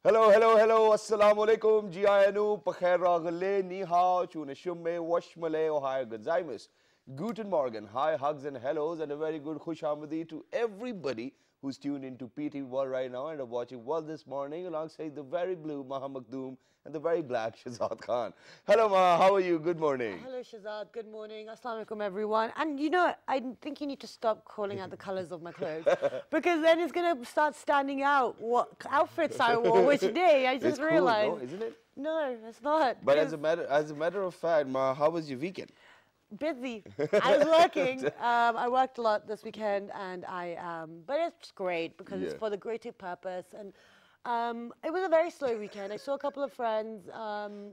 Hello, hello, hello. Assalamu alaikum. Ji ayanu, pakhair ragale, ni hao, chune shumme, washmale, ohio gozaimasu. Guten Morgen. Hi, hugs and hellos, and a very good khush amadi to everybody who's tuned into PT World right now and are watching World this morning alongside the very blue Maha Makdoom and the very black Shahzad Khan. Hello, Ma. How are you? Good morning. Hello, Shahzad. Good morning. Assalamu alaikum, everyone. And you know, I think you need to stop calling out the colors of my clothes because then it's going to start standing out what outfits I wore which day. I just realized. Cool, no, isn't it? No, it's not. But as a matter of fact, Ma, how was your weekend? Busy. I was working. I worked a lot this weekend, and but it's great because it's for the greater purpose. And it was a very slow weekend. I saw a couple of friends.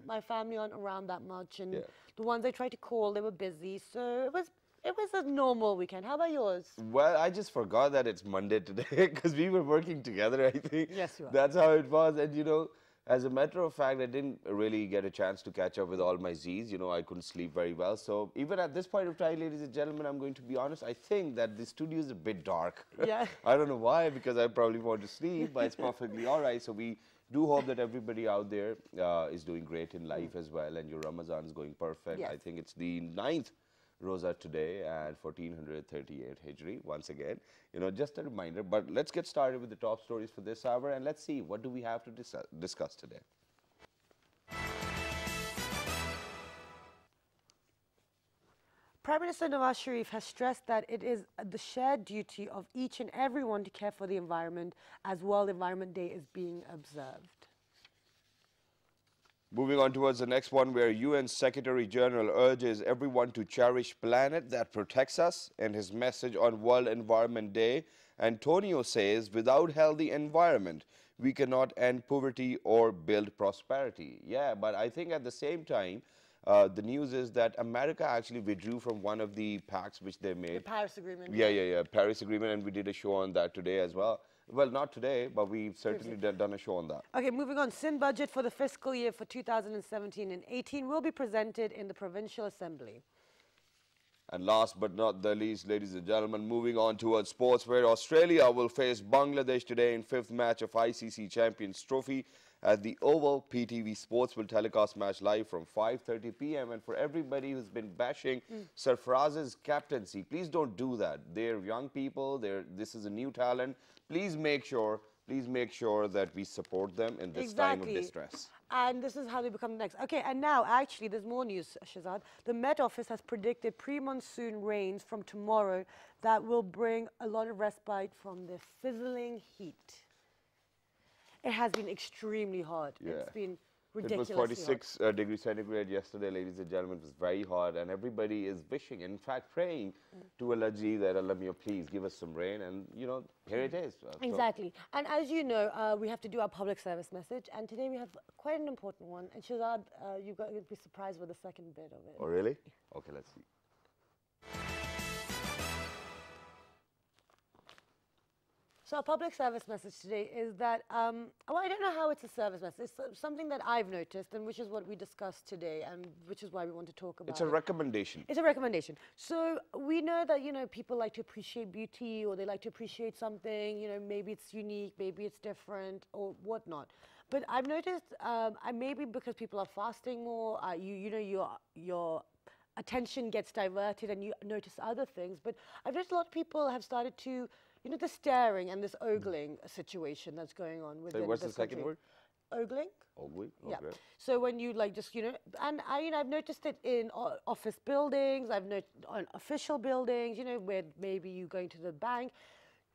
My family aren't around that much, and the ones I tried to call, they were busy. So it was a normal weekend. How about yours? Well, I just forgot that it's Monday today because we were working together, I think. Yes, you are. That's how it was. And, you know, as a matter of fact, I didn't really get a chance to catch up with all my Z's. You know, I couldn't sleep very well. So even at this point of time, ladies and gentlemen, I'm going to be honest, I think that the studio is a bit dark. Yeah. I don't know why, because I probably want to sleep, but it's perfectly all right. So we do hope that everybody out there is doing great in life as well, and your Ramadan is going perfect. Yes. I think it's the 9th Rosa today at 1438 Hijri. Once again, you know, just a reminder. But let's get started with the top stories for this hour, and let's see what do we have to discuss today. Prime Minister Nawaz Sharif has stressed that it is the shared duty of each and everyone to care for the environment as World Environment Day is being observed. Moving on towards the next one, where UN Secretary General urges everyone to cherish planet that protects us. In his message on World Environment Day, Antonio says, without healthy environment, we cannot end poverty or build prosperity. Yeah, but I think at the same time, the news is that America actually withdrew from one of the pacts which they made. The Paris Agreement. Yeah, Paris Agreement, and we did a show on that today as well. Well, not today, but we've certainly done a show on that. Okay, moving on. Sin budget for the fiscal year for 2017 and 18 will be presented in the Provincial Assembly. And last but not the least, ladies and gentlemen, moving on towards sports, where Australia will face Bangladesh today in 5th match of ICC Champions Trophy. At the Oval, PTV Sports will telecast match live from 5:30 p.m. And for everybody who's been bashing Sarfaraz's captaincy, please don't do that. They're young people. This is a new talent. Please make sure that we support them in this time of distress. And this is how they become next. Okay, and now actually there's more news, Shahzad. The Met Office has predicted pre-monsoon rains from tomorrow that will bring a lot of respite from the sizzling heat. It has been extremely hot. Yeah. It's been ridiculously hot. It was 46 degrees centigrade yesterday, ladies and gentlemen. It was very hot, and everybody is wishing, in fact, praying to Allah Ji that Allah, please give us some rain, and you know, here it is. Exactly. And as you know, we have to do our public service message, and today we have quite an important one. And Shahzad, you're going to be surprised with the second bit of it. Oh, really? Okay, let's see. So our public service message today is that, well, I don't know how it's a service message. It's something that I've noticed, and which is what we discussed today, and which is why we want to talk about it. It's a recommendation. It's a recommendation. So we know that, you know, people like to appreciate beauty, or they like to appreciate something, you know, maybe it's unique, maybe it's different, or whatnot. But I've noticed, maybe because people are fasting more, you know, your attention gets diverted and you notice other things. But I've noticed a lot of people have started to, you know, the staring and this ogling situation that's going on within what's this the second country. word? Ogling? Ogling? Yeah. Okay. So when you like just, you know, and I've noticed it in office buildings, I've noticed on official buildings, you know, where maybe you're going to the bank.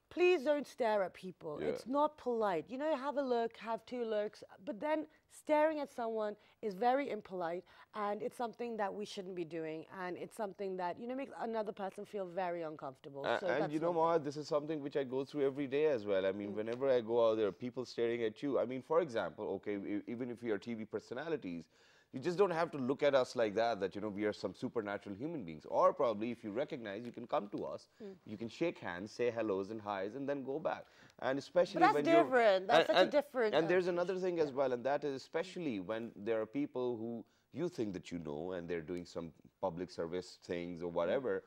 Please don't stare at people. Yeah. It's not polite. You know, have a look, have two looks, but then staring at someone is very impolite, and it's something that we shouldn't be doing, and it's something that, you know, makes another person feel very uncomfortable. So and you know, Ma, this is something which I go through every day as well. I mean, whenever I go out there, people staring at you. I mean, for example, okay, even if we are TV personalities, you just don't have to look at us like that, you know, we are some supernatural human beings. Or probably if you recognize, you can come to us, you can shake hands, say hellos and highs, and then go back. And especially but that's when different. That's such a different. And there's another thing as well, and that is especially when there are people who you think that you know, and they're doing some public service things or whatever.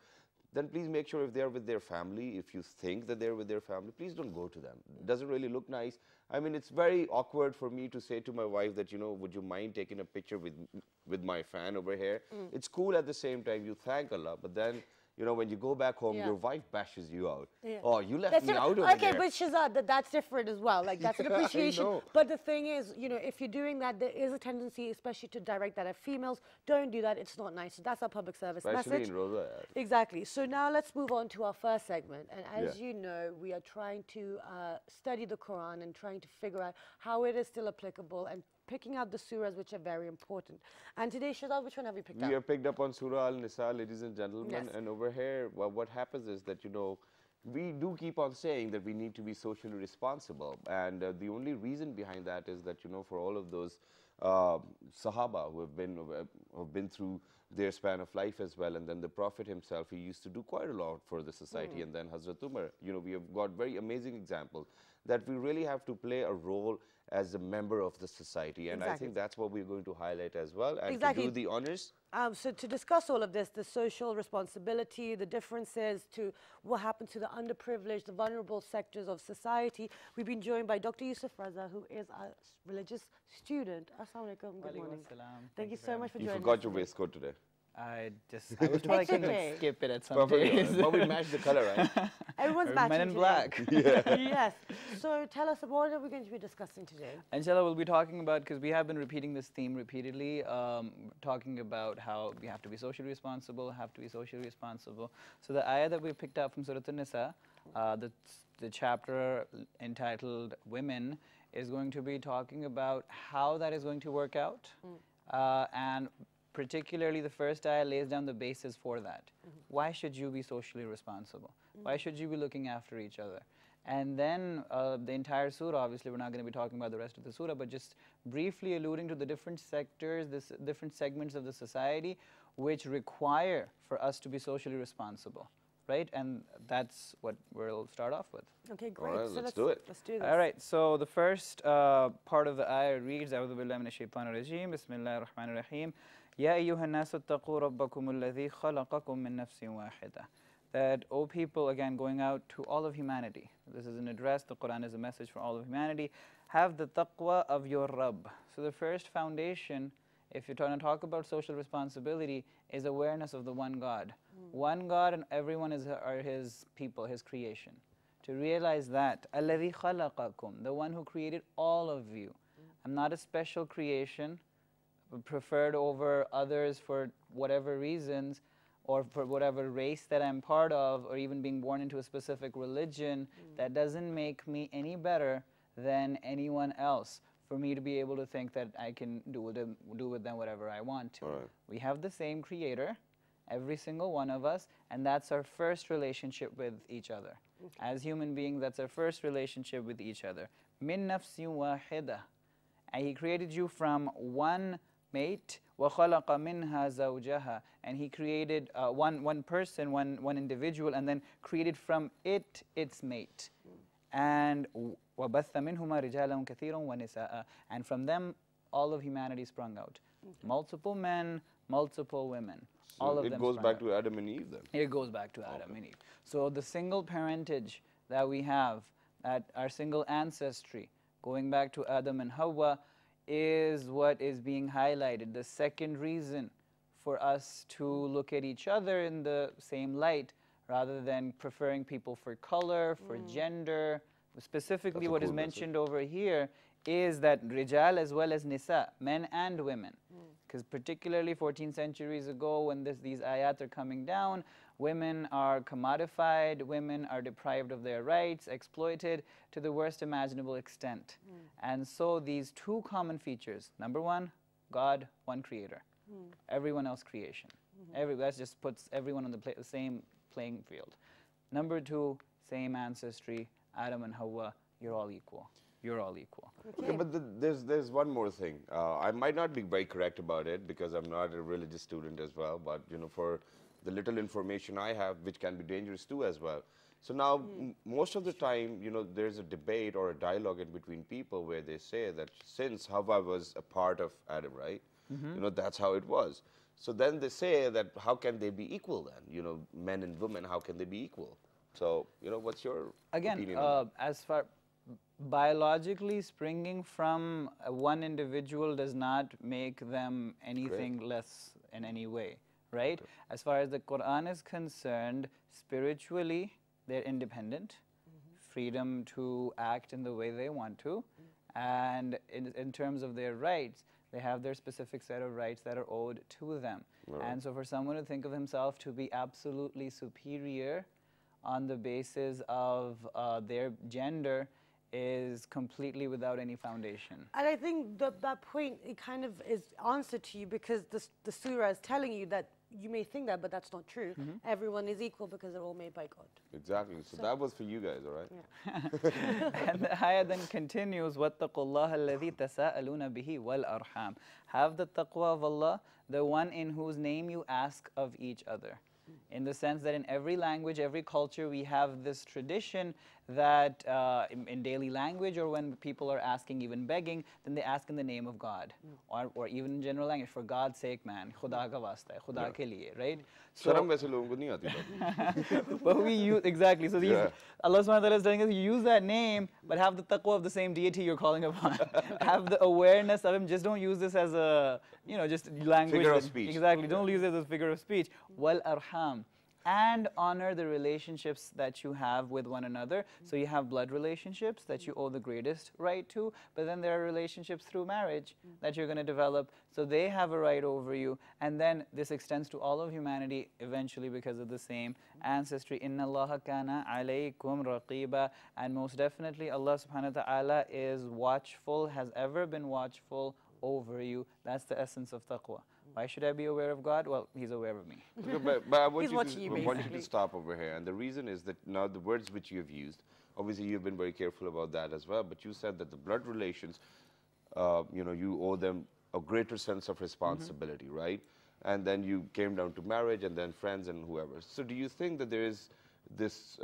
then please make sure if they're with their family, if you think that they're with their family, please don't go to them. It doesn't really look nice. I mean, it's very awkward for me to say to my wife that, you know, would you mind taking a picture with my fan over here? It's cool at the same time, you thank Allah, but then, you know, when you go back home, your wife bashes you out. Oh, you left me out over okay, there. but Shazad, that's different as well. Like, that's an Yeah, I appreciation. know. But the thing is, you know, if you're doing that, there is a tendency, especially to direct that at females. Don't do that. It's not nice. So that's our public service Especially message. in Rosa. Exactly. So now let's move on to our first segment. And as you know, we are trying to study the Quran and trying to figure out how it is still applicable and picking out the surahs which are very important. And today, Shazad, which one have you picked up? We have picked up on Surah Al-Nisa, ladies and gentlemen, Yes. and over here, well, what happens is that, you know, we do keep on saying that we need to be socially responsible, and the only reason behind that is that, you know, for all of those Sahaba who have been through their span of life as well, and then the Prophet himself, he used to do quite a lot for the society, and then Hazrat Umar, you know, we have got very amazing examples that we really have to play a role as a member of the society, and I think that's what we're going to highlight as well, and to do the honors. So to discuss all of this, the social responsibility, the differences to what happened to the underprivileged, the vulnerable sectors of society, we've been joined by Dr. Yusuf Raza, who is a religious student. Assalamu alaikum, good morning. Thank you so much for You joining us. forgot your waistcoat today. I was told I can okay. skip it at some Perfectly days. all right. But we matched the color, right? Everyone's Men matching in today. black. Yes. So tell us, what are we going to be discussing today? Inshallah, we'll be talking about, because we have been repeating this theme repeatedly, talking about how we have to be socially responsible, So the ayah that we picked up from Surah an-Nisa, the chapter entitled Women, is going to be talking about how that is going to work out. And particularly the first ayah lays down the basis for that. Why should you be socially responsible? Why should you be looking after each other? And then the entire surah, obviously we're not going to be talking about the rest of the surah, but just briefly alluding to the different sectors, different segments of the society which require for us to be socially responsible, right? And that's what we'll start off with. Okay, great. All right, So let's do it. Let's do this. All right, so the first part of the ayah reads, أعوذ بالله من الشيطان الرجيم بسم الله الرحمن الرحيم يا أيها الناس اتقوا ربكم الذي خلقكم من نفس واحدة. That, O people, again going out to all of humanity. This is an address, the Quran is a message for all of humanity. Have the taqwa of your Rabb. So the first foundation, if you're trying to talk about social responsibility, is awareness of the one God. One God, and everyone are His people, His creation. To realize that, الَّذِي خَلَقَكُمْ, the one who created all of you. I'm not a special creation, preferred over others for whatever reasons, or for whatever race that I'm part of, or even being born into a specific religion. That doesn't make me any better than anyone else for me to be able to think that I can do with them whatever I want to. Right. We have the same creator, every single one of us, and that's our first relationship with each other. As human beings, that's our first relationship with each other. Min nafsin wahida. And He created you from one mate, وَخَلَقَ مِنْهَا زَوْجَهَا, and He created one person, one individual, and then created from it its mate. And وَبَثَّ مِنْهُمَا رِجَالًا كَثِيرًا وَنِسَاءً, and from them all of humanity sprung out. Multiple men, multiple women. All of So them it goes sprung back out. to Adam and Eve then. It goes back to Adam and Eve. So the single parentage that we have, at our single ancestry, going back to Adam and Hawa, is what is being highlighted. The second reason for us to look at each other in the same light, rather than preferring people for color, for gender. Specifically, what is mentioned over here is that rijal as well as nisa, men and women. Because particularly 14 centuries ago, when these ayat are coming down, women are commodified, women are deprived of their rights, exploited to the worst imaginable extent. And so these two common features, number one, God, one creator, everyone else creation. That just puts everyone on the same playing field. Number two, same ancestry, Adam and Hawa, you're all equal. You're all equal. Okay, but there's one more thing. I might not be very correct about it because I'm not a religious student as well, but you know, for the little information I have, which can be dangerous too as well. So now, most of the time, you know, there's a debate or a dialogue in between people where they say that since Hawa was a part of Adam, right? You know, that's how it was. So then they say that how can they be equal then? You know, men and women, how can they be equal? So, you know, what's your opinion on that? As far biologically springing from one individual does not make them anything less in any way, right? As far as the Quran is concerned, spiritually, they're independent, freedom to act in the way they want to, and in terms of their rights, they have their specific set of rights that are owed to them. And so for someone to think of himself to be absolutely superior on the basis of their gender is completely without any foundation. And I think that point, it kind of is answered to you because the surah is telling you that you may think that, but that's not true. Everyone is equal because they're all made by God. Exactly. So that was for you guys, all right? And the ayah then continues, وَاتَّقُوا اللَّهَ الَّذِي تَسَاءَلُونَ بِهِ وَالْأَرْحَامِ. Have the taqwa of Allah, the one in whose name you ask of each other. In the sense that in every language, every culture, we have this tradition that in daily language or when people are asking, even begging, then they ask in the name of God. Or even in general language, for God's sake, man, khuda ka wasta hai, khuda ke liye, right? So, Sharam waise logon ko nahi aati. but we use, exactly, so Allah subhanahu wa ta'ala is telling us, you use that name, but have the taqwa of the same deity you're calling upon. Have the awareness of him, just don't use this as a, you know, just language. Figure of speech. Exactly, don't use it as a figure of speech. Wal arham. And honor the relationships that you have with one another. So you have blood relationships that you owe the greatest right to, but then there are relationships through marriage that you're going to develop, so they have a right over you. And then this extends to all of humanity eventually because of the same ancestry. Inna Allaha kana alaykum raqiba. And most definitely Allah subhanahu wa ta'ala is watchful, has ever been watchful over you. That's the essence of taqwa. Why should I be aware of God? Well, He's aware of me. But I want He's watching you, I want you basically. to stop over here. And the reason is that now the words which you have used, obviously you've been very careful about that as well, but you said that the blood relations, you know, you owe them a greater sense of responsibility, right? And then you came down to marriage and then friends and whoever. So do you think that there is this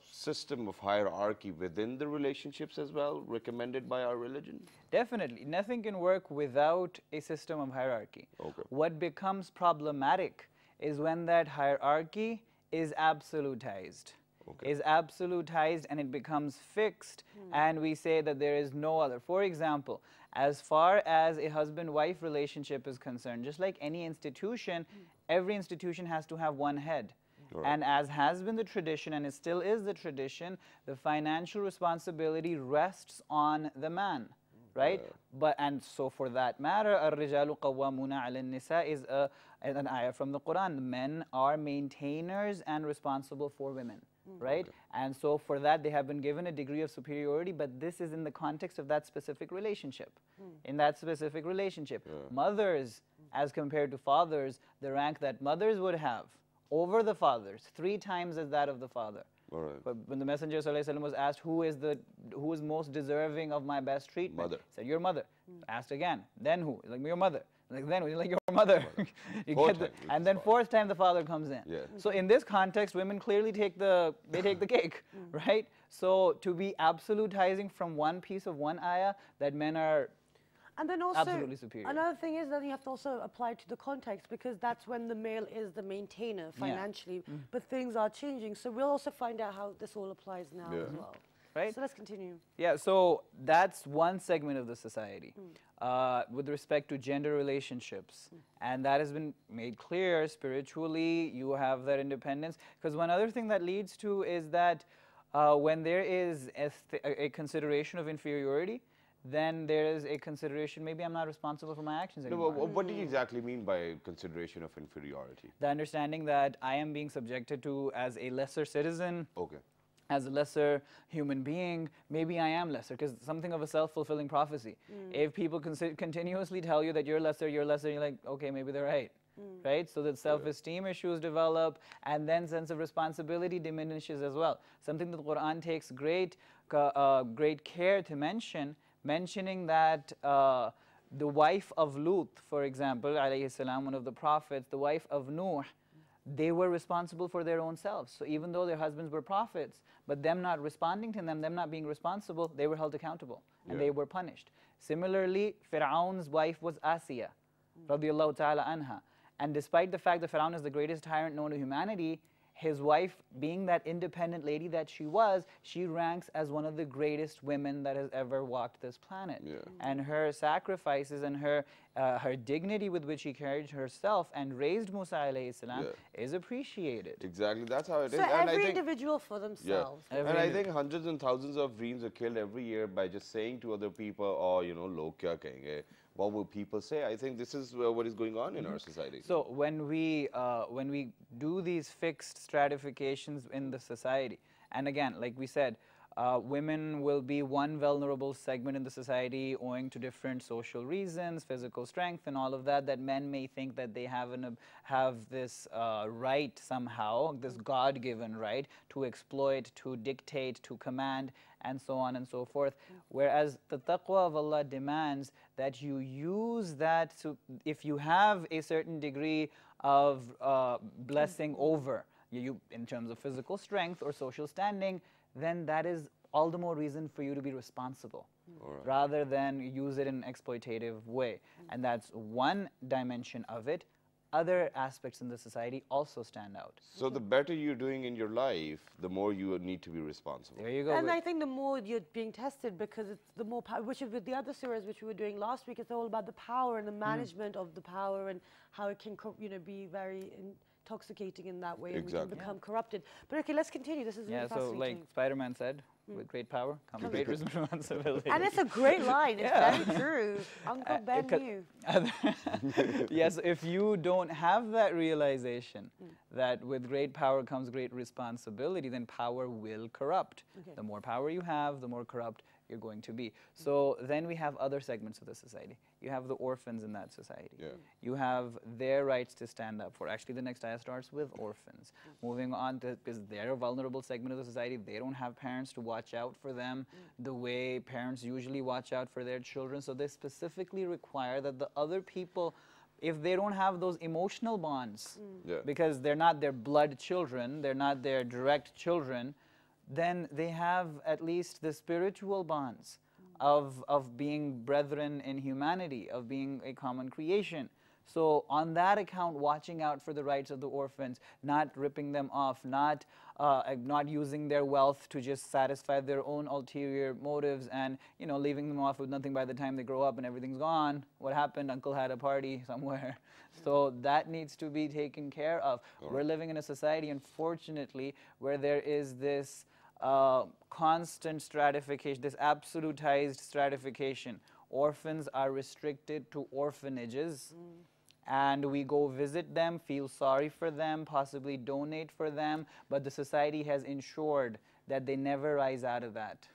system of hierarchy within the relationships as well, recommended by our religion? Definitely. Nothing can work without a system of hierarchy. Okay. What becomes problematic is when that hierarchy is absolutized. Is absolutized and it becomes fixed, and we say that there is no other. For example, as far as a husband-wife relationship is concerned, just like any institution, every institution has to have one head. And as has been the tradition, and it still is the tradition, the financial responsibility rests on the man, right? And so for that matter, الرِّجَالُ قَوَّامُونَ عَلَى النِّسَاءِ is an ayah from the Quran. Men are maintainers and responsible for women, right? And so for that, they have been given a degree of superiority, but this is in the context of that specific relationship. In that specific relationship, mothers, as compared to fathers, the rank that mothers would have over the fathers, 3 times as that of the father. But when the Messenger ﷺ was asked, who is most deserving of my best treatment? Mother. He said, your mother. Asked again, then who? Like, your mother. Like, then who? Like, your mother. You Fourth get the, time, and then 4th time the father comes in. So in this context, women clearly take the cake, right? So to be absolutizing from one piece of one ayah that men are And then also, absolutely superior. another thing is that you have to also apply to the context, because that's when the male is the maintainer financially, but things are changing. So we'll also find out how this all applies now as well. Right? So let's continue. Yeah, so that's one segment of the society with respect to gender relationships. And that has been made clear spiritually, you have that independence. Because one other thing that leads to is that when there is a consideration of inferiority, then there is a consideration, maybe I'm not responsible for my actions anymore. What do you exactly mean by consideration of inferiority? The understanding that I am being subjected to as a lesser citizen, Okay. as a lesser human being, maybe I am lesser, because something of a self-fulfilling prophecy. If people continuously tell you that you're lesser, you're like, okay, maybe they're right. Right? So that self-esteem issues develop, and then sense of responsibility diminishes as well. Something that the Quran takes great care to mentioning that the wife of Lut, for example, alayhi salam, one of the prophets, the wife of Nuh, they were responsible for their own selves. So even though their husbands were prophets, but them not responding to them not being responsible, they were held accountable and they were punished. Similarly, Fir'aun's wife was Asiya, radiallahu ta'ala anha. And despite the fact that Pharaoh is the greatest tyrant known to humanity, his wife, being that independent lady that she was, she ranks as one of the greatest women that has ever walked this planet. Yeah. And her sacrifices and her dignity with which she carried herself and raised Musa alayhi salam is appreciated. Exactly, that's how it So is. And I every think, individual for themselves. and I think hundreds and thousands of dreams are killed every year by just saying to other people, oh, you know, log kya kahenge? What will people say? I think this is what is going on in our society. So when we do these fixed stratifications in the society, and again, like we said, women will be one vulnerable segment in the society owing to different social reasons, physical strength, and all of that. That men may think that they have this right somehow, this God-given right to exploit, to dictate, to command, and so on and so forth. Whereas the taqwa of Allah demands that you use that. So if you have a certain degree of blessing over you in terms of physical strength or social standing, then that is all the more reason for you to be responsible rather than use it in an exploitative way. And that's one dimension of it. Other aspects in the society also stand out. So the better you're doing in your life, the more you need to be responsible. There you go. And I think the more you're being tested, because it's the more power, which is with the other surahs which we were doing last week, it's all about the power and the management of the power and how it can, you know, be very intoxicating in that way and we can become corrupted. But okay, let's continue. This is really fascinating. So like Spider-Man said, with great power comes great responsibility. And it's a great line. It's very true. Uncle Ben knew. Yes, if you don't have that realization that with great power comes great responsibility, then power will corrupt. The more power you have, the more corrupt you're going to be. So then we have other segments of the society. You have the orphans in that society. You have their rights to stand up for. Actually, the next ayah starts with orphans. Moving on to, because they're a vulnerable segment of the society, they don't have parents to watch out for them the way parents usually watch out for their children. So they specifically require that the other people, if they don't have those emotional bonds, because they're not their blood children, they're not their direct children, then they have at least the spiritual bonds of being brethren in humanity, of being a common creation. So on that account, watching out for the rights of the orphans, not ripping them off, not using their wealth to just satisfy their own ulterior motives and, you know, leaving them off with nothing by the time they grow up and everything's gone. What happened? Uncle had a party somewhere. So that needs to be taken care of. We're living in a society, unfortunately, where there is this constant stratification, this absolutized stratification. Orphans are restricted to orphanages, and we go visit them, feel sorry for them, possibly donate for them, but the society has ensured that they never rise out of that,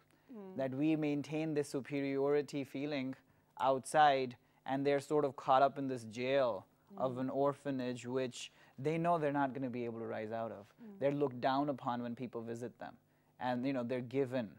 that we maintain this superiority feeling outside, and they're sort of caught up in this jail of an orphanage, which they know they're not going to be able to rise out of. They're looked down upon when people visit them. And, you know, they're given.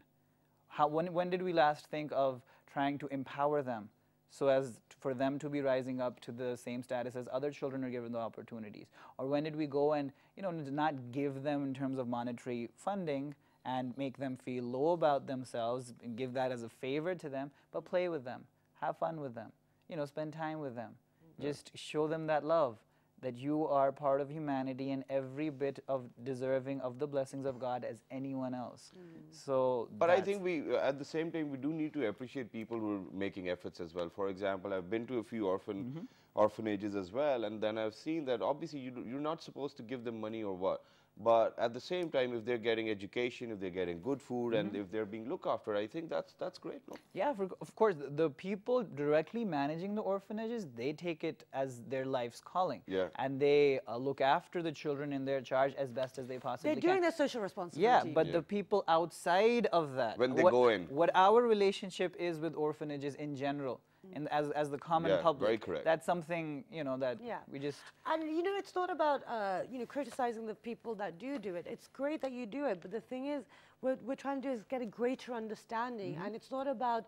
When did we last think of trying to empower them so as for them to be rising up to the same status as other children are given the opportunities? Or when did we go and, you know, not give them in terms of monetary funding and make them feel low about themselves and give that as a favor to them, but play with them, have fun with them, you know, spend time with them. Just show them that love, that you are part of humanity and every bit of deserving of the blessings of God as anyone else. So, but I think we, at the same time, we do need to appreciate people who are making efforts as well. For example, I've been to a few orphanages as well, and then I've seen that obviously you're not supposed to give them money or what. But at the same time, if they're getting education, if they're getting good food, and if they're being looked after, I think that's great. No? Yeah, of course, the people directly managing the orphanages, they take it as their life's calling. And they look after the children in their charge as best as they possibly can. They're doing their social responsibility. Yeah, but the people outside of that, when they go in, what our relationship is with orphanages in general, and as the common public, very correct. That's something, you know, that we just... And, you know, it's not about, you know, criticizing the people that do it. It's great that you do it, but the thing is, what we're trying to do is get a greater understanding, and it's not about,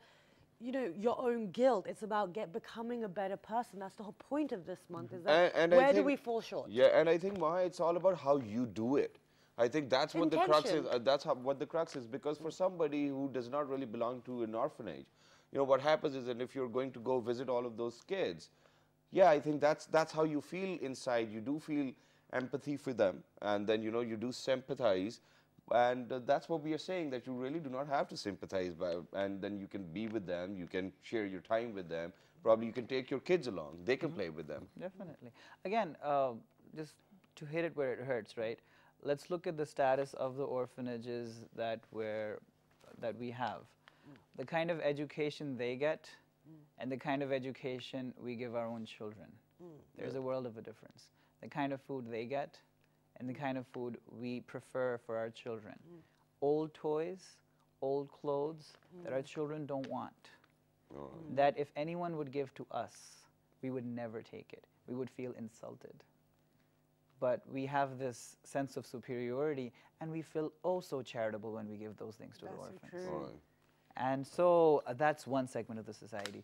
you know, your own guilt. It's about becoming a better person. That's the whole point of this month, is that where do we fall short? Yeah, and I think, Maha, it's all about how you do it. I think that's what the crux is. That's what the crux is, because for somebody who does not really belong to an orphanage, you know, what happens is that if you're going to go visit all of those kids, yeah, I think that's how you feel inside. You do feel empathy for them, and then you do sympathize, and that's what we are saying, that you really do not have to sympathize, and then you can be with them, you can share your time with them. Probably you can take your kids along; they can play with them. Definitely. Again, just to hit it where it hurts, right? Let's look at the status of the orphanages that we have. The kind of education they get and the kind of education we give our own children. There's a world of a difference. The kind of food they get and the kind of food we prefer for our children. Old toys, old clothes that our children don't want. That if anyone would give to us, we would never take it. We would feel insulted. But we have this sense of superiority, and we feel oh so charitable when we give those things to the orphans. Right. And so that's one segment of the society.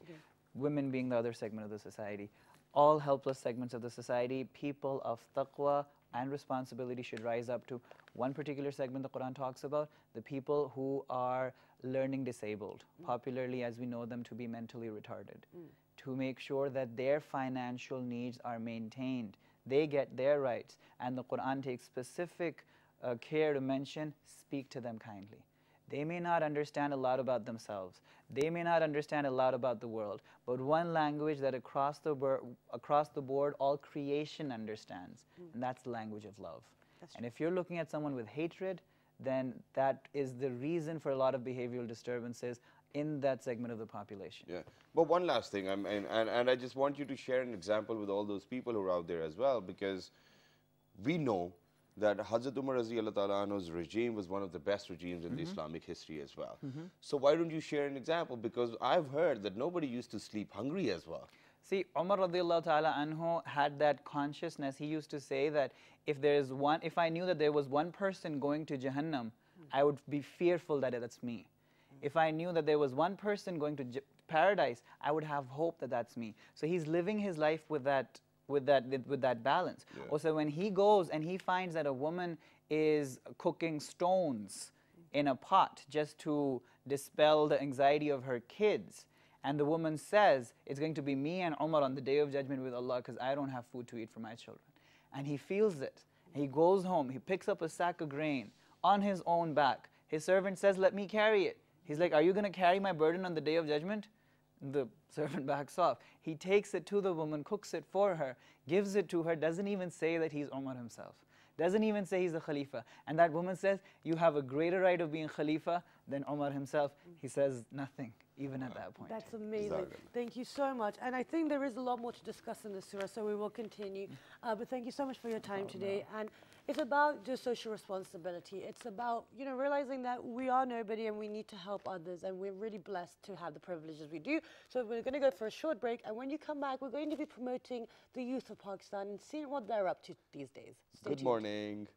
Women being the other segment of the society. All helpless segments of the society, people of taqwa and responsibility should rise up to one particular segment the Quran talks about, the people who are learning disabled, popularly as we know them to be mentally retarded, to make sure that their financial needs are maintained. They get their rights, and the Quran takes specific care to mention, speak to them kindly. They may not understand a lot about themselves. They may not understand a lot about the world, but one language that across the board all creation understands, and that's the language of love. And if you're looking at someone with hatred, then that is the reason for a lot of behavioral disturbances in that segment of the population. Yeah, but one last thing, and I just want you to share an example with all those people who are out there as well, because we know that Hazrat Umar Raziallahu Ta'ala Anhu's regime was one of the best regimes in the Islamic history as well. So why don't you share an example? Because I've heard that nobody used to sleep hungry as well. See, Umar Radiallahu Ta'ala Anhu had that consciousness. He used to say that if I knew that there was one person going to Jahannam, I would be fearful that that's me. If I knew that there was one person going to paradise, I would have hope that that's me. So he's living his life with that balance. Yeah. Also, when he goes and he finds that a woman is cooking stones in a pot just to dispel the anxiety of her kids, and the woman says, it's going to be me and Umar on the day of judgment with Allah because I don't have food to eat for my children. And he feels it. He goes home, he picks up a sack of grain on his own back. His servant says, let me carry it. He's like, are you going to carry my burden on the day of judgment? The servant backs off. He takes it to the woman, cooks it for her, gives it to her, doesn't even say that he's Umar himself. Doesn't even say he's a Khalifa. And that woman says, you have a greater right of being Khalifa than Umar himself. He says nothing, even at that point. That's amazing. Thank you so much. And I think there is a lot more to discuss in the surah, so we will continue. But thank you so much for your time today. And it's about just social responsibility. It's about, realizing that we are nobody and we need to help others. And we're really blessed to have the privileges we do. So we're going to go for a short break. And when you come back, we're going to be promoting the youth of Pakistan and seeing what they're up to these days. Stay tuned. Good morning.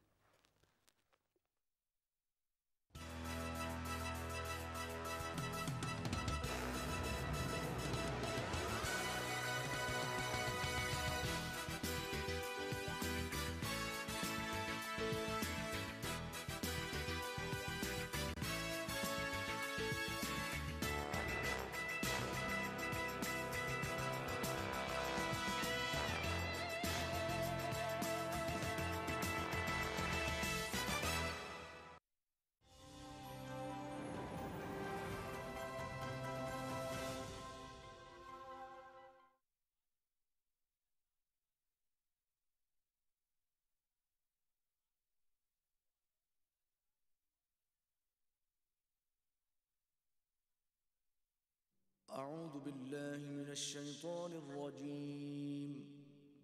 أعوذ بالله من الشيطان الرجيم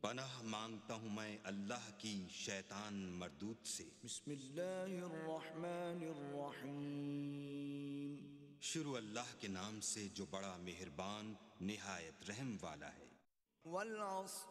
पनाह मांगता हूँ मैं अल्लाह की शैतान मरदूद से। بسم الله الرحمن الرحيم शुरू अल्लाह के नाम से जो बड़ा मेहरबान निहायत रहम वाला है। والعصر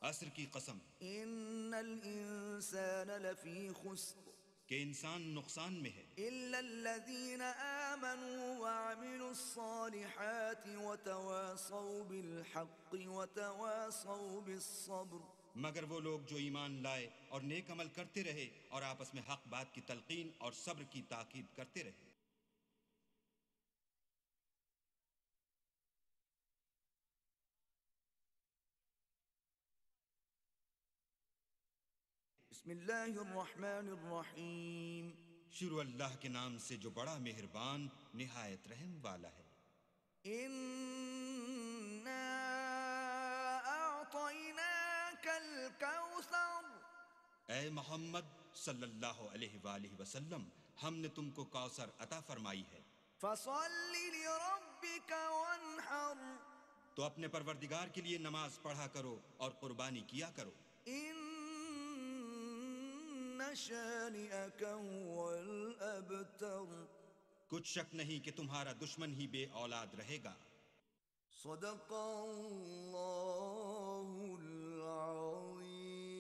असर की कसम إن الإنسان لفي خسر कि इंसान नुकसान में है, إلا الذين آمنوا وعملوا الصالحات وتواصوا بالحق وتواصوا بالصبر मगर वो लोग जो ईमान लाए और नेक अमल करते रहे और आपस में हक बात की तलकीन और सब्र की ताकीद करते रहे। बिस्मिल्लाहिर्रहमानिर्रहीम शुरू अल्लाह के नाम से जो बड़ा मेहरबान निहायत रहम वाला है। इन्ना अअतैनाकल कौसर ए मोहम्मद सल्लल्लाहु अलैहि वसल्लम, हमने तुमको कौसर अता फरमाई है। फसल्लि लिरब्बिक वन्हर तो अपने परवरदिगार के लिए नमाज पढ़ा करो और कुर्बानी किया करो। इन्न शानिअक हुवल अबतर कुछ शक नहीं कि तुम्हारा दुश्मन ही बे औलाद रहेगा। सदक़ल्लाहुल अज़ीम।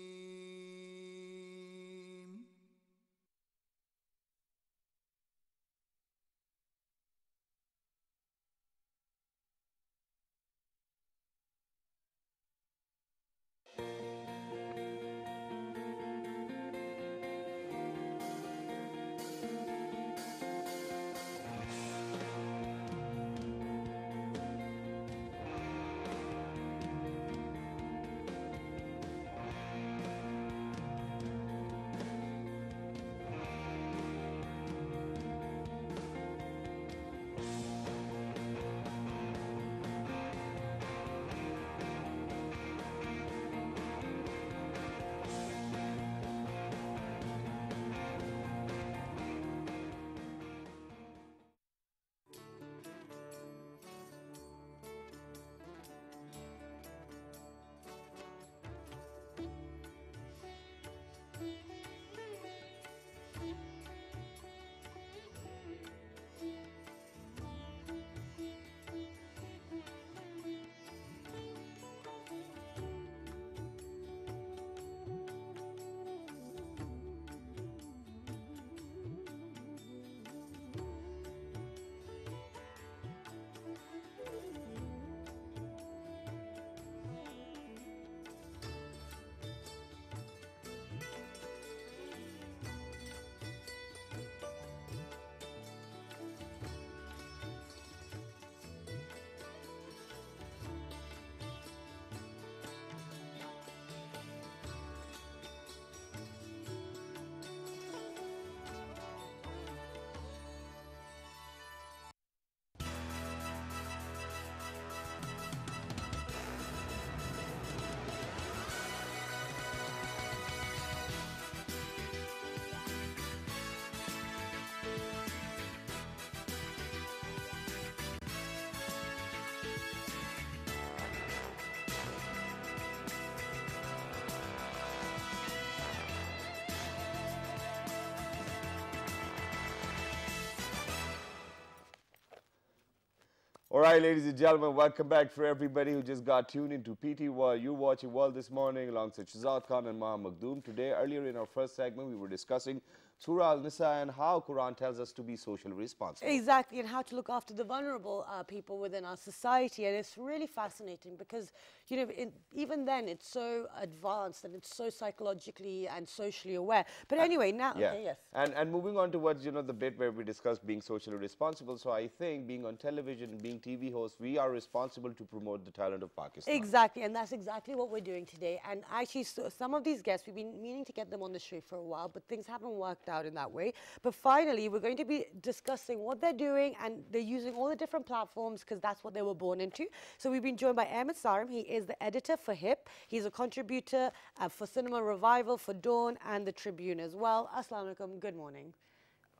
All right, ladies and gentlemen, welcome back for everybody who just got tuned into PT World. You're watching World this morning alongside Shazad Khan and Maha Makhdoom. Today, earlier in our first segment, we were discussing Sura an-Nisa and how Qur'an tells us to be socially responsible. Exactly, and how to look after the vulnerable people within our society. And it's really fascinating because, you know, even then it's so advanced and it's so psychologically and socially aware. But anyway, now, Yeah. okay, yes. And moving on towards, you know, the bit where we discussed being socially responsible. So I think being on television, being TV hosts, we are responsible to promote the talent of Pakistan. Exactly, and that's exactly what we're doing today. And actually, so some of these guests, we've been meaning to get them on the show for a while, but things haven't worked out in that way. But finally, we're going to be discussing what they're doing, and they're using all the different platforms because that's what they were born into. So we've been joined by Ahmed Sarim. He is the editor for HIP. He's a contributor for Cinema Revival, for Dawn, and the Tribune as well. Assalamu alaikum. Good morning.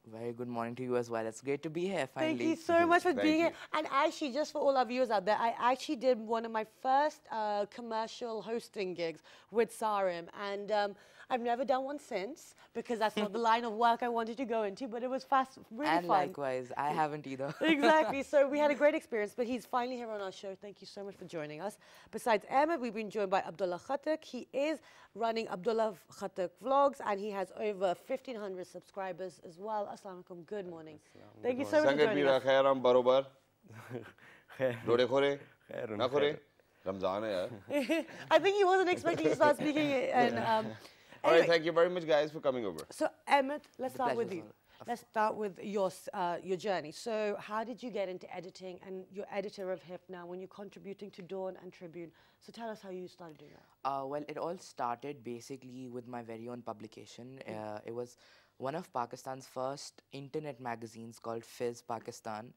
Very good morning to you as well. It's great to be here finally. Thank you so much for Thank being you. here. And actually, just for all our viewers out there, I actually did one of my first commercial hosting gigs with Sarim. And I've never done one since because that's not the line of work I wanted to go into, but it was really And fun. likewise, I haven't either. Exactly. So we had a great experience, but he's finally here on our show. Thank you so much for joining us. Besides Ahmed, we've been joined by Abdullah Khattak. He is running Abdullah Khattak Vlogs, and he has over 1,500 subscribers as well. Assalamu alaikum. Good morning. Thank you so much for Sangat joining mera us. khairam barobar. Dode khore? Na khore? Ramzan hai yaar. I think he wasn't expecting to start speaking. And All right, thank you very much, guys, for coming over. so Ahmed, let's start with pleasure's you. Let's start with your journey. So how did you get into editing, and you're editor of Hip now when you're contributing to Dawn and Tribune. So tell us how you started doing that. Well, it all started basically with my very own publication. It was one of Pakistan's first internet magazines called Fizz Pakistan.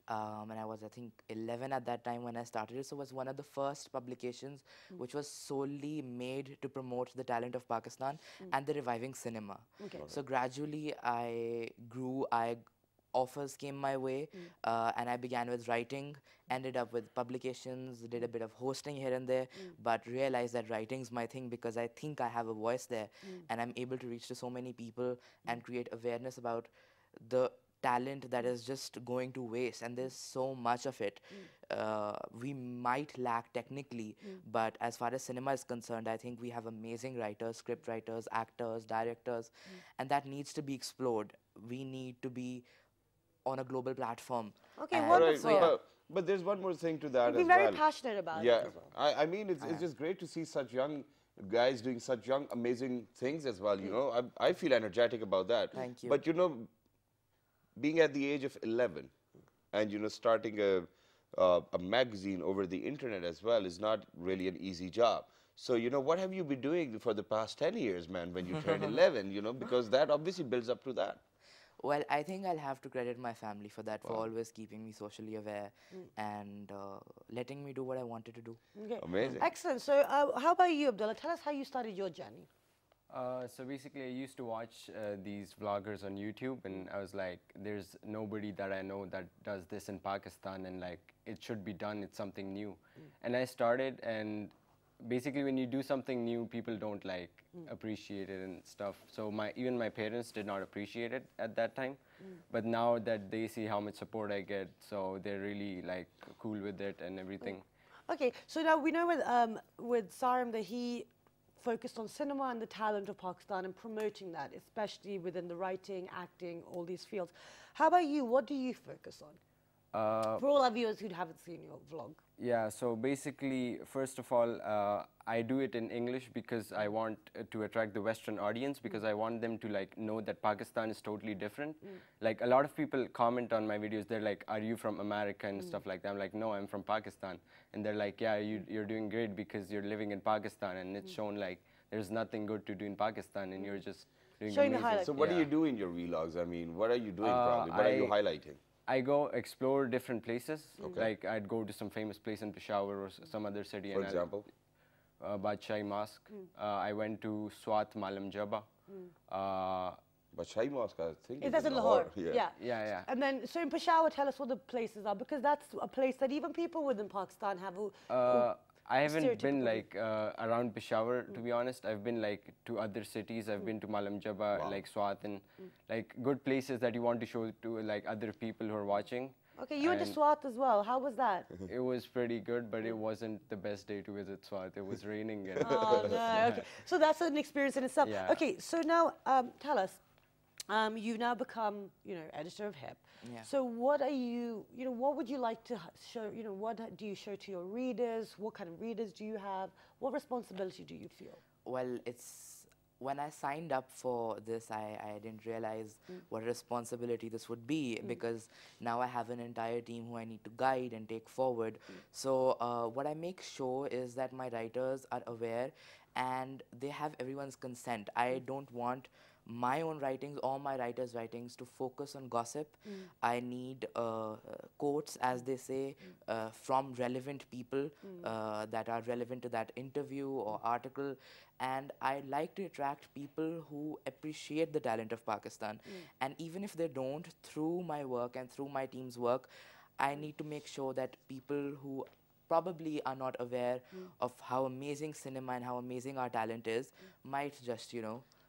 And I was, I think, 11 at that time when I started it. So it was one of the first publications which was solely made to promote the talent of Pakistan and the reviving cinema. Okay. So gradually I grew, offers came my way, and I began with writing, ended up with publications, did a bit of hosting here and there, but realized that writing's my thing because I think I have a voice there, and I'm able to reach to so many people and create awareness about the talent that is just going to waste, and there's so much of it. We might lack technically, but as far as cinema is concerned, I think we have amazing writers, script writers, actors, directors, and that needs to be explored. We need to be on a global platform. Okay, And wonderful. Right, Yeah. but there's one more thing to that You've been as very well. passionate about Yeah, it as well. I mean, it's just great to see such young guys doing such young, amazing things as well. You know, I feel energetic about that. Thank you. But you know, being at the age of 11 and you know starting a magazine over the internet as well is not really an easy job. So you know, what have you been doing for the past 10 years, man? When you turned 11, you know, because that obviously builds up to that. well, I think I'll have to credit my family for that, for always keeping me socially aware and letting me do what I wanted to do. Okay. Amazing. Excellent. So how about you, Abdullah? Tell us how you started your journey. So basically, I used to watch these vloggers on YouTube, and I was like, there's nobody that I know that does this in Pakistan, and like, it should be done, it's something new. And I started, and basically when you do something new, people don't like appreciate it and stuff. So even my parents did not appreciate it at that time. But now that they see how much support I get, so they're really like cool with it and everything. Okay, so now we know with Sarim that he focused on cinema and the talent of Pakistan and promoting that, especially within the writing, acting, all these fields. How about you? What do you focus on? For all our viewers who haven't seen your vlog. Yeah, so basically, first of all, I do it in English because I want to attract the Western audience, because I want them to like know that Pakistan is totally different. Like a lot of people comment on my videos, they're like, are you from America and stuff like that? I'm like, no, I'm from Pakistan. And they're like, yeah, you're doing great because you're living in Pakistan, and it's shown like there's nothing good to do in Pakistan, and you're just doing Showing the amazing. highlights. So what do you do in your vlogs? I mean, what are you doing probably? What are you highlighting? I go explore different places. Like I'd go to some famous place in Peshawar or some other city. For and example? Badshai Mosque. I went to Swat Malam Jaba. Badshai Mosque, I think. That's in Lahore. Yeah. Yeah. And then, so in Peshawar, tell us what the places are, because that's a place that even people within Pakistan have. I haven't been stereotypical. like around Peshawar, to be honest. I've been like to other cities. I've been to Malam Jaba, like Swat, and like good places that you want to show to like other people who are watching. Okay, you went to And Swat as well. How was that? It was pretty good, but it wasn't the best day to visit Swat. It was raining. And Oh, no. Okay. So that's an experience in itself. Yeah. Okay, so now tell us, you've now become, editor of Hip. Yeah. So what are you, what would you like to show, what do you show to your readers? What kind of readers do you have? What responsibility do you feel? Well, when I signed up for this, I didn't realize what a responsibility this would be, because now I have an entire team who I need to guide and take forward. So what I make sure is that my writers are aware and they have everyone's consent. I don't want my own writings or my writers' writings to focus on gossip. I need quotes, as they say, from relevant people that are relevant to that interview or article. And I like to attract people who appreciate the talent of Pakistan. And even if they don't, through my work and through my team's work, I need to make sure that people who probably are not aware of how amazing cinema and how amazing our talent is might just,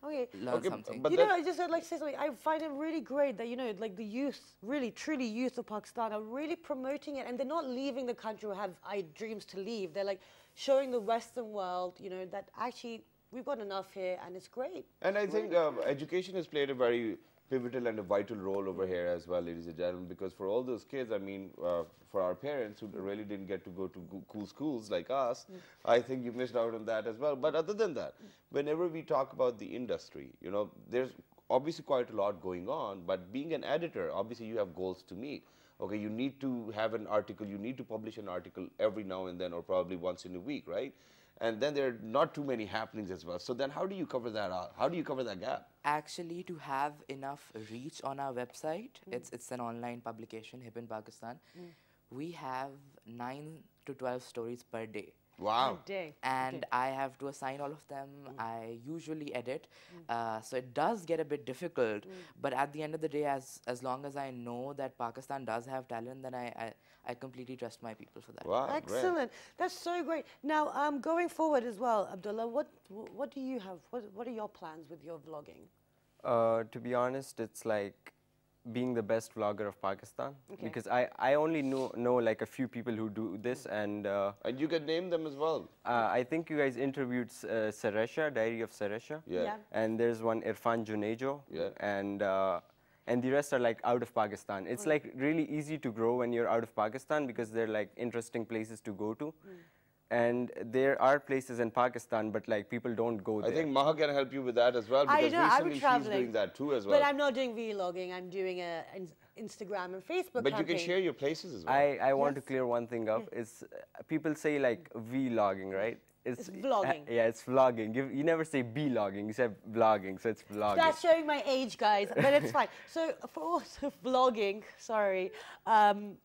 Okay. learn something. but I just would like to say something. I find it really great that, like the youth, really, truly youth of Pakistan are really promoting it, and they're not leaving the country or have dreams to leave. They're like showing the Western world, that actually we've got enough here and it's great. And I think education has played a very pivotal and a vital role over here as well, ladies and gentlemen, because for all those kids, I mean, for our parents who really didn't get to go to cool schools like us, I think you missed out on that as well. But other than that, whenever we talk about the industry, there's obviously quite a lot going on, but being an editor, obviously you have goals to meet. Okay, you need to have an article, you need to publish an article every now and then, or probably once in a week, right? And then there are not too many happenings as well. So then how do you cover that out? How do you cover that gap? Actually, to have enough reach on our website, it's an online publication, Hip in Pakistan. We have 9 to 12 stories per day. Wow. A day. And I have to assign all of them. I usually edit, so it does get a bit difficult. But at the end of the day, as long as I know that Pakistan does have talent, then I completely trust my people for that. Wow, great. Excellent. That's so great. Now, going forward as well, Abdullah, what do you have? What are your plans with your vlogging? To be honest, it's like being the best vlogger of Pakistan, Okay. because I only know like a few people who do this, and And you can name them as well. I think you guys interviewed Saresha, Diary of Saresha. Yeah. And there's one Irfan Junejo. Yeah. And the rest are like out of Pakistan. It's like really easy to grow when you're out of Pakistan, because they're like interesting places to go to. And there are places in Pakistan, but like people don't go there. I think Maha can help you with that as well, I because know, I'm recently she's traveling. doing that too as well. But I'm not doing vlogging. I'm doing an Instagram and Facebook But you campaign. can share your places as well. I want to Yes. clear one thing up. Is people say like vlogging, right? It's vlogging. Yeah, it's vlogging. You never say vlogging. You say vlogging, so it's vlogging. That's showing my age, guys, but it's fine. So for vlogging, sorry,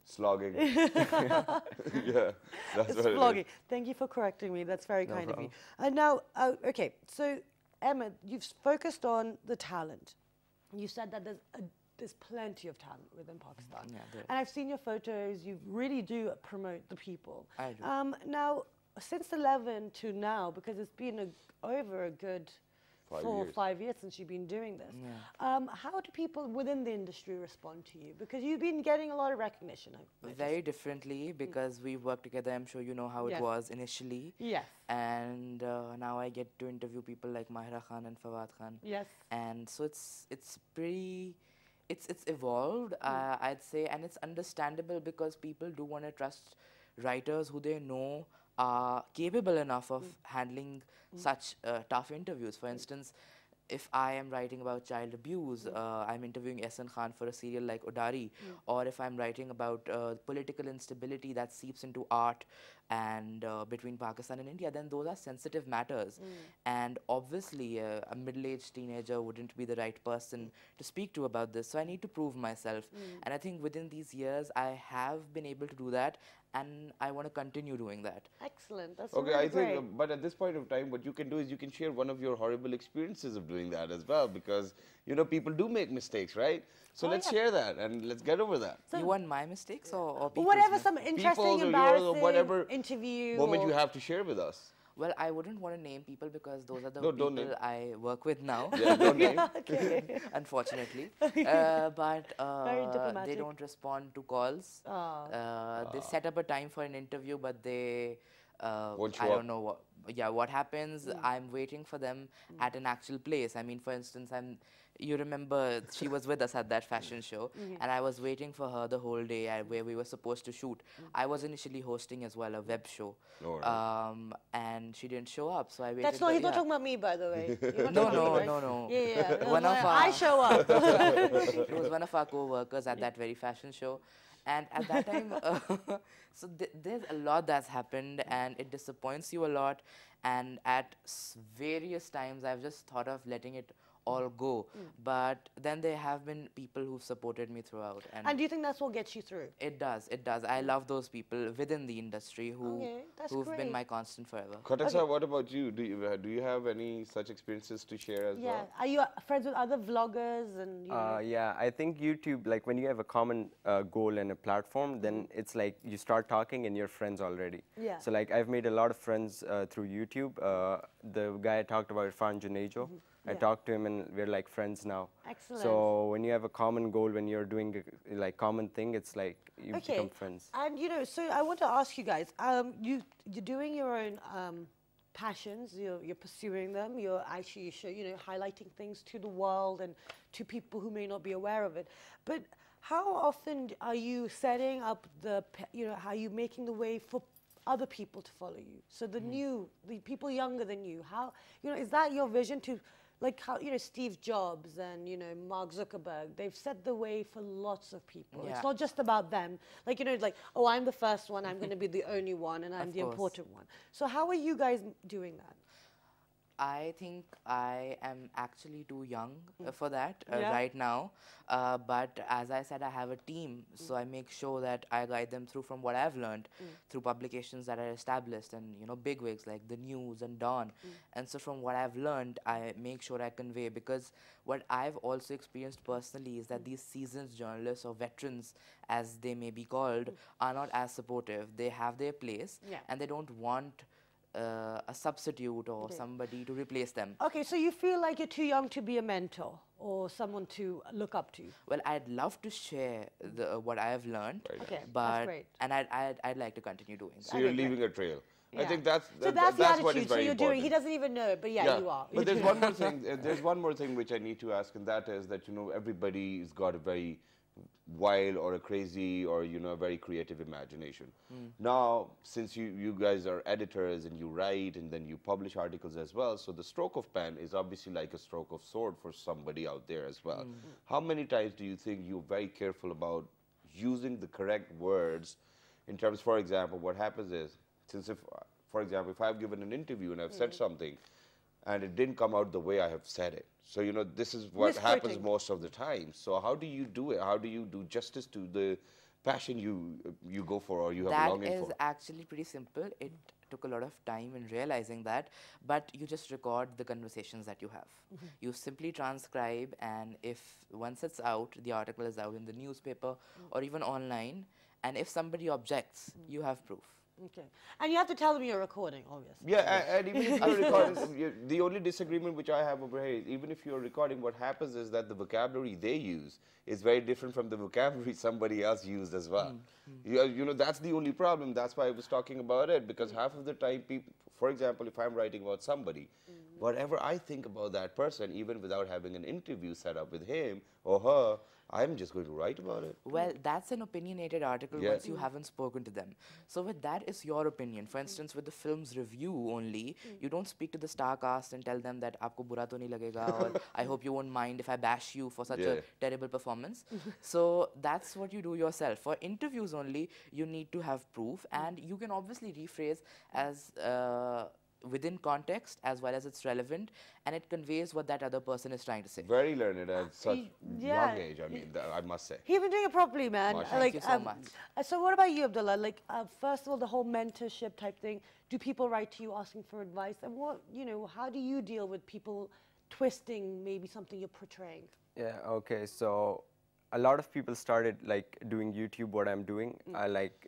Slogging. Yeah, that's it's what vlogging. it is. Thank you for correcting me. That's very kind of you. problem. And now, okay, so Emma, you've focused on the talent. You said that there's plenty of talent within Pakistan. Yeah, there And I've seen your photos. You really do promote the people. I do. Now, since 11 to now, because it's been over a good 4 or 5 years since you've been doing this, how do people within the industry respond to you? Because you've been getting a lot of recognition. I've noticed. Very differently, because we worked together. I'm sure you know how Yes. it was initially. Yes. And now I get to interview people like Mahira Khan and Fawad Khan. Yes. And so it's pretty, it's evolved, I'd say, and it's understandable, because people do want to trust writers who they know are capable enough of handling such tough interviews. For instance, if I am writing about child abuse, I'm interviewing Ehsan Khan for a serial like Udari, or if I'm writing about political instability that seeps into art and between Pakistan and India, then those are sensitive matters. And obviously, a middle-aged teenager wouldn't be the right person to speak to about this. So I need to prove myself. And I think within these years, I have been able to do that, and I want to continue doing that. Excellent. That's Okay, really I think, great. but at this point of time, what you can do is you can share one of your horrible experiences of doing that as well, because, you know, people do make mistakes, right? So Oh, let's yeah. share that and let's get over that. You want my mistakes or people's Whatever, mis- some interesting, People's or yours embarrassing or whatever interview. moment or you have to share with us. Well, I wouldn't want to name people, because those are the No, don't people name. I work with now. Yeah, don't name. Unfortunately. But Very they diplomatic. don't respond to calls. They set up a time for an interview, but they, Won't show I up. don't know what happens. I'm waiting for them at an actual place. I mean, for instance, you remember she was with us at that fashion show, and I was waiting for her the whole day where we were supposed to shoot. I was initially hosting as well a web show, and she didn't show up, so I waited. That's not, but he's not yeah. talking about me, by the way. You're not No, talking about me, no, right? no, no. Yeah. One of I our- show up. It was one of our co-workers at that very fashion show, and at that time, so there's a lot that's happened, and it disappoints you a lot. And at various times, I've just thought of letting it all go. But then there have been people who've supported me throughout, And do you think that's what gets you through? it does. It does. I love those people within the industry Okay, that's who've great. been my constant forever. Khatak sir, what about you? Do you have any such experiences to share as Yeah. well? Are you friends with other vloggers and you know? Yeah, I think YouTube, like when you have a common goal and a platform, then it's like you start talking and you're friends already. Yeah. So like I've made a lot of friends through YouTube. The guy I talked about, Irfan Junejo, I Yeah. talked to him and we're like friends now. Excellent. So when you have a common goal, when you're doing a like common thing, it's like you become friends. And you know, so I want to ask you guys, you're doing your own passions, you're pursuing them, you're actually highlighting things to the world and to people who may not be aware of it. But how often are you setting up how are you making the way for other people to follow you? So the people younger than you, how is that your vision to like how, Steve Jobs and, Mark Zuckerberg, they've set the way for lots of people. Yeah. It's not just about them. Like, like, oh, I'm the first one, I'm going to be the only one, and I'm Of the course. important one. So how are you guys doing that? I think I am actually too young for that Yeah. right now. But as I said, I have a team, so I make sure that I guide them through from what I've learned through publications that are established and bigwigs like the News and Dawn. And so from what I've learned, I make sure I convey, because what I've also experienced personally is that these seasoned journalists or veterans, as they may be called, are not as supportive. They have their place, Yeah. and they don't want a substitute or somebody to replace them. Okay, so you feel like you're too young to be a mentor or someone to look up to? Well, I'd love to share what I have learned, Okay, that's but great. and I'd like to continue doing that. So you're leaving a trail. I Yeah. think that's So that's the what attitude. is So very you're important. doing. He doesn't even know, but yeah, you are. But there's one more thing. There's one more thing which I need to ask, and that is that everybody's got a very wild or a crazy or a very creative imagination. Now, since you guys are editors and you write and then you publish articles as well, so the stroke of pen is obviously like a stroke of sword for somebody out there as well. How many times do you think you're very careful about using the correct words in terms, for example, what happens is, for example, if I've given an interview and I've said something and it didn't come out the way I have said it. So, this is what happens Misquoting. most of the time. So how do you do it? How do you do justice to the passion you go for or you have a That longing is for? actually pretty simple. It took a lot of time in realizing that, but you just record the conversations that you have. You simply transcribe, and if once it's out, the article is out in the newspaper or even online, and if somebody objects, you have proof. Okay, and you have to tell them you're recording, obviously. Yeah, and even if you're recording, the only disagreement which I have over here is even if you're recording, what happens is that the vocabulary they use is very different from the vocabulary somebody else used as well. That's the only problem. That's why I was talking about it, because half of the time people, for example, if I'm writing about somebody, whatever I think about that person, even without having an interview set up with him or her, I'm just going to write about it. Well, that's an opinionated article Yeah. once you haven't spoken to them. So with that is your opinion. For instance, with the film's review only, you don't speak to the star cast and tell them that aapko bura to nahi lagega, or I hope you won't mind if I bash you for such a Yeah. terrible performance. So that's what you do yourself. For interviews only, you need to have proof, and you can obviously rephrase as within context as well as it's relevant, and it conveys what that other person is trying to say. Very learned at such Yeah. young age, I mean, I must say. He's been doing it properly, man. Mashallah. Thank you so much. So what about you, Abdullah? Like, first of all, the whole mentorship type thing. Do people write to you asking for advice? And how do you deal with people twisting maybe something you're portraying? Yeah, okay, so a lot of people started like doing YouTube, what I'm doing.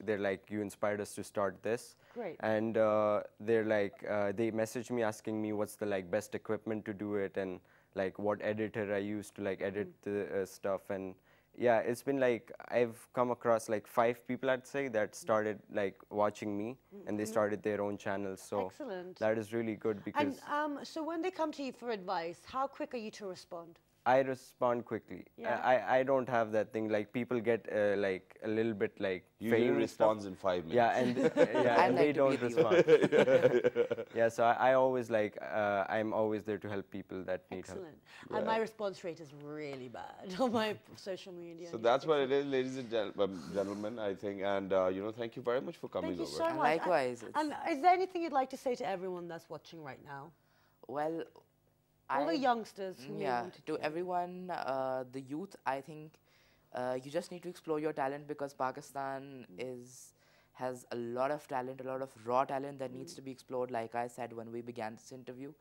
They're like, you inspired us to start this. Great. And they're like, they message me asking me what's the like best equipment to do it, and like what editor I use to like edit the stuff. And yeah, it's been like, I've come across like 5 people, I'd say, that started like watching me, and they started their own channels. So Excellent. that is really good, because And so when they come to you for advice, how quick are you to respond? I respond quickly. Yeah. I don't have that thing. Like people get like a little bit like Usually fame and stuff. responds in 5 minutes. Yeah, and I'd and like they to don't be you. respond. Yeah, so I always like I'm always there to help people that need help. Excellent. And my response rate is really bad on my social media. So that's what it is, ladies and gentlemen, I think. And, thank you very much for coming Thank you over. so And much. likewise, And is there anything you'd like to say to everyone that's watching right now? Well, All the youngsters who may yeah, want to everyone, the youth, I think you just need to explore your talent, because Pakistan has a lot of talent, a lot of raw talent that needs to be explored, like I said when we began this interview.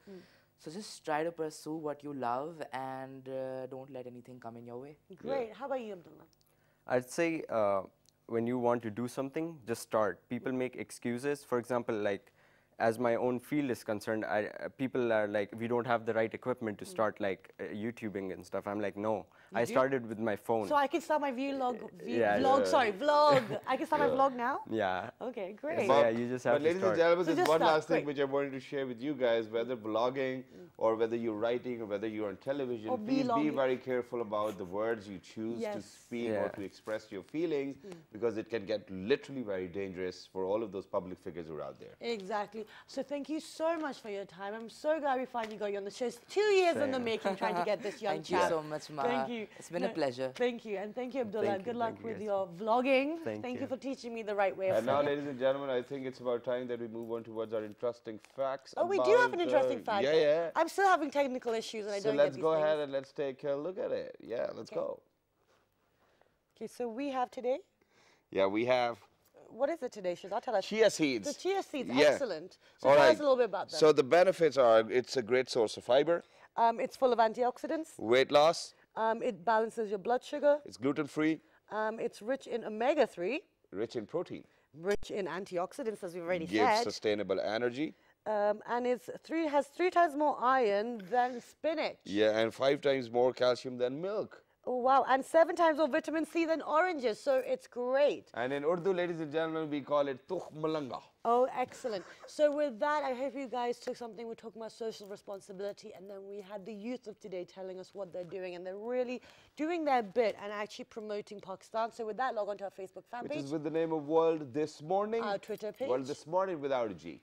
So just try to pursue what you love, and don't let anything come in your way. Great. How about you, Abdullah? I'd say when you want to do something, just start. People make excuses. For example, like as my own field is concerned, people are like, we don't have the right equipment to start like YouTubing and stuff. I'm like, no. I started with my phone. So I can start my vlog. Yeah, Vlog. yeah. Sorry, vlog. I can start my vlog now. Yeah. Okay, great. So, yeah, you just have But to ladies and start. gentlemen, So there's just one start, last thing quick. which I wanted to share with you guys, whether vlogging or whether you're writing or whether you're on television, Or please be vlogging. very careful about the words you choose to Yes. speak or Yeah. to express your feelings, because it can get literally very dangerous for all of those public figures who are out there. Exactly. So thank you so much for your time. I'm so glad we finally got you on the show. It's 2 years in the Same. making trying to get this young Thank chap. you so much, Maha. Thank you. It's been a pleasure. Thank you. And thank you, Abdullah. Thank you. Good luck Thank you, with guys. your vlogging. Thank you you. for teaching me the right way of And now, vlogging. ladies and gentlemen, I think it's about time that we move on towards our interesting facts. Oh, we do have an about, interesting fact. Yeah, yeah. I'm still having technical issues and I So don't let's get these go things. ahead and let's take a look at it. Yeah, let's go. Okay, so we have today, Yeah, we have what is it today? Shazad, tell us. chia seeds. The chia seeds, Yeah. excellent. So All tell right. us a little bit about them. So the benefits are it's a great source of fiber, It's full of antioxidants. weight loss, It balances your blood sugar. it's gluten-free, It's rich in omega-3, rich in protein, rich in antioxidants, as we've already gives said. sustainable energy. And has 3 times more iron than spinach. Yeah, and 5 times more calcium than milk. Oh, wow. And 7 times more vitamin C than oranges. So it's great. And in Urdu, ladies and gentlemen, we call it tukh malanga. Oh, excellent. So with that, I hope you guys took something. We're talking about social responsibility. And then we had the youth of today telling us what they're doing. And they're really doing their bit and actually promoting Pakistan. So with that, log on to our Facebook fan Which page. is with the name of World This Morning. Our Twitter page. World This Morning without a G.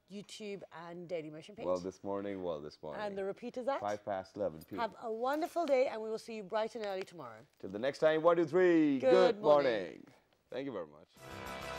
YouTube and Daily Motion page. World This Morning, World This Morning. And the repeat is at 11 p.m. Have a wonderful day, and we will see you bright and early tomorrow. Till the next time, 1, 2, 3. Good morning. Thank you very much.